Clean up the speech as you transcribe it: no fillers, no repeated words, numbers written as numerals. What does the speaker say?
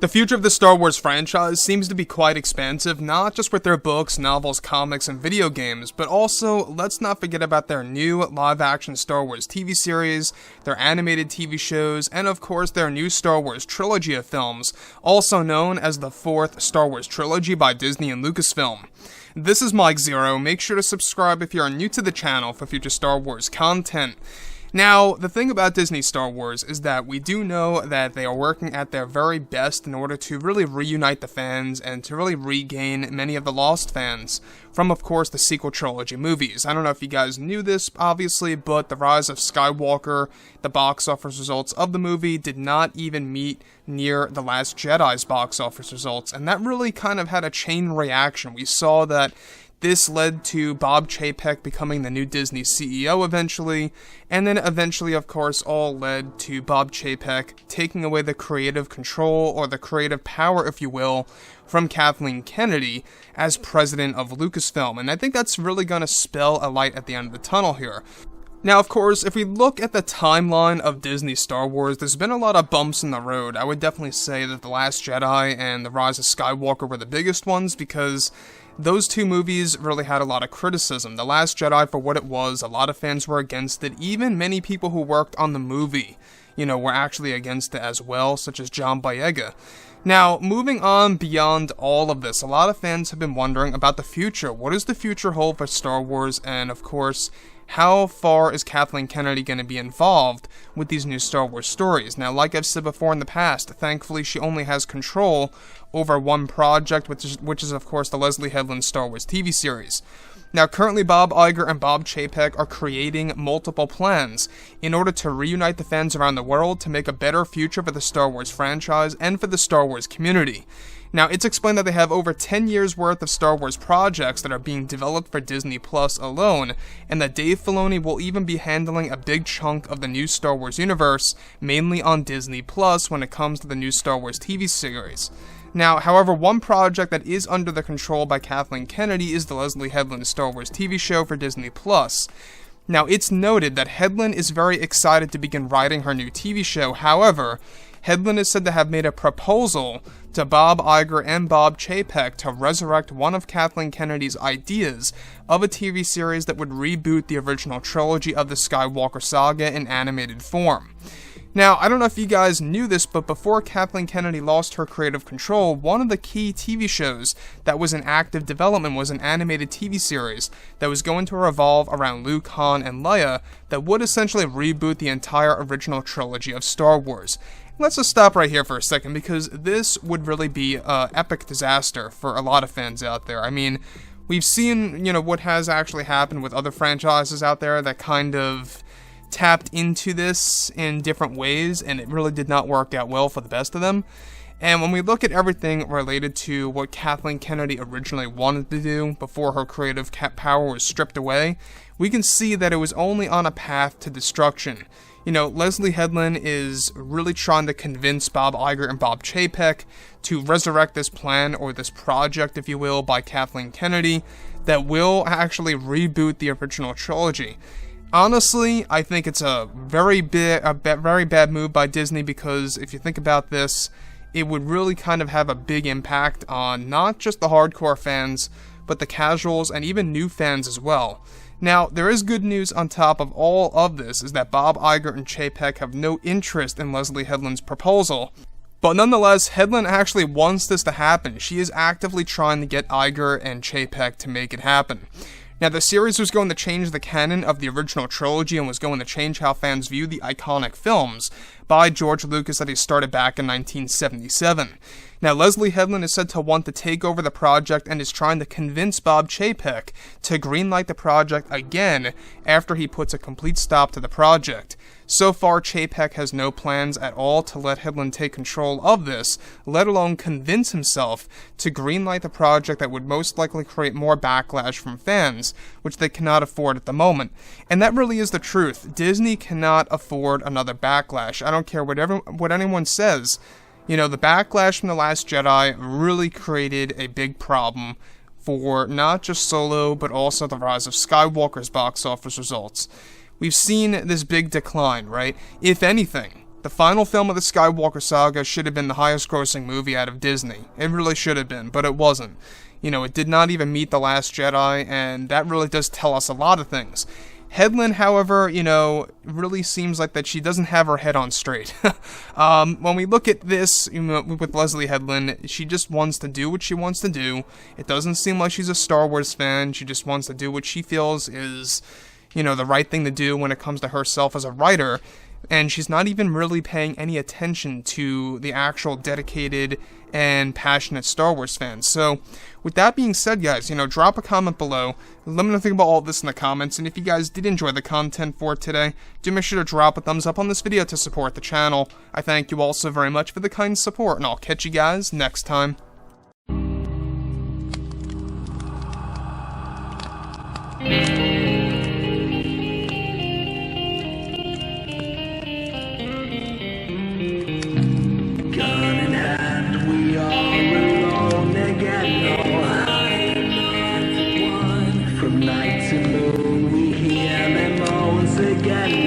The future of the Star Wars franchise seems to be quite expansive, not just with their books, novels, comics, and video games, but also, let's not forget about their new live-action Star Wars TV series, their animated TV shows, and of course their new Star Wars trilogy of films, also known as the fourth Star Wars trilogy by Disney and Lucasfilm. This is Mike Zero. Make sure to subscribe if you are new to the channel for future Star Wars content. Now, the thing about Disney Star Wars is that we do know that they are working at their very best in order to really reunite the fans and to really regain many of the lost fans from, of course, the sequel trilogy movies. I don't know if you guys knew this, obviously, but The Rise of Skywalker, the box office results of the movie, did not even meet near The Last Jedi's box office results, and that really kind of had a chain reaction. We saw that this led to Bob Chapek becoming the new Disney CEO eventually, and then eventually, of course, all led to Bob Chapek taking away the creative control, or the creative power, if you will, from Kathleen Kennedy as president of Lucasfilm, and I think that's really going to spell a light at the end of the tunnel here. Now, of course, if we look at the timeline of Disney Star Wars, there's been a lot of bumps in the road. I would definitely say that The Last Jedi and The Rise of Skywalker were the biggest ones, because those two movies really had a lot of criticism. The Last Jedi, for what it was, a lot of fans were against it. Even many people who worked on the movie, were actually against it as well, such as John Boyega. Now, moving on beyond all of this, a lot of fans have been wondering about the future. What does the future hold for Star Wars? And, of course, how far is Kathleen Kennedy going to be involved with these new Star Wars stories? Now, like I've said before in the past, thankfully she only has control over one project, which is of course the Leslye Headland Star Wars TV series. Now, currently Bob Iger and Bob Chapek are creating multiple plans in order to reunite the fans around the world to make a better future for the Star Wars franchise and for the Star Wars community. Now, it's explained that they have over 10 years worth of Star Wars projects that are being developed for Disney Plus alone, and that Dave Filoni will even be handling a big chunk of the new Star Wars universe, mainly on Disney Plus when it comes to the new Star Wars TV series. Now, however, one project that is under the control by Kathleen Kennedy is the Leslye Headland Star Wars TV show for Disney Plus. Now, it's noted that Headland is very excited to begin writing her new TV show. However, Headland is said to have made a proposal to Bob Iger and Bob Chapek to resurrect one of Kathleen Kennedy's ideas of a TV series that would reboot the original trilogy of the Skywalker saga in animated form. Now, I don't know if you guys knew this, but before Kathleen Kennedy lost her creative control, one of the key TV shows that was in active development was an animated TV series that was going to revolve around Luke, Han, and Leia that would essentially reboot the entire original trilogy of Star Wars. Let's just stop right here for a second, because this would really be an epic disaster for a lot of fans out there. I mean, we've seen, what has actually happened with other franchises out there that kind of tapped into this in different ways, and it really did not work out well for the best of them. And when we look at everything related to what Kathleen Kennedy originally wanted to do before her creative power was stripped away, we can see that it was only on a path to destruction. Leslye Headland is really trying to convince Bob Iger and Bob Chapek to resurrect this plan, or this project, if you will, by Kathleen Kennedy that will actually reboot the original trilogy. Honestly, I think it's a very bad move by Disney, because if you think about this, it would really kind of have a big impact on not just the hardcore fans, but the casuals and even new fans as well. Now, there is good news on top of all of this, is that Bob Iger and Chapek have no interest in Leslye Headland's proposal. But nonetheless, Headland actually wants this to happen. She is actively trying to get Iger and Chapek to make it happen. Now, the series was going to change the canon of the original trilogy and was going to change how fans view the iconic films by George Lucas that he started back in 1977. Now, Leslye Headland is said to want to take over the project and is trying to convince Bob Chapek to greenlight the project again after he puts a complete stop to the project. So far, Chapek has no plans at all to let Headland take control of this, let alone convince himself to greenlight the project that would most likely create more backlash from fans, which they cannot afford at the moment. And that really is the truth. Disney cannot afford another backlash. I don't care what anyone says. The backlash from The Last Jedi really created a big problem for not just Solo, but also The Rise of Skywalker's box office results. We've seen this big decline, right? If anything, The final film of the Skywalker saga should have been the highest grossing movie out of Disney. It really should have been, but it wasn't. It did not even meet The Last Jedi, and that really does tell us a lot of things. Headland, however, really seems like that she doesn't have her head on straight. When we look at this with Leslye Headland, she just wants to do what she wants to do. It doesn't seem like she's a Star Wars fan. She just wants to do what she feels is, the right thing to do when it comes to herself as a writer. And she's not even really paying any attention to the actual dedicated and passionate Star Wars fans. So, with that being said, guys, drop a comment below. Let me know what you think about all this in the comments. And if you guys did enjoy the content for today, do make sure to drop a thumbs up on this video to support the channel. I thank you all so very much for the kind support, and I'll catch you guys next time. Night to moon, we hear them moans again.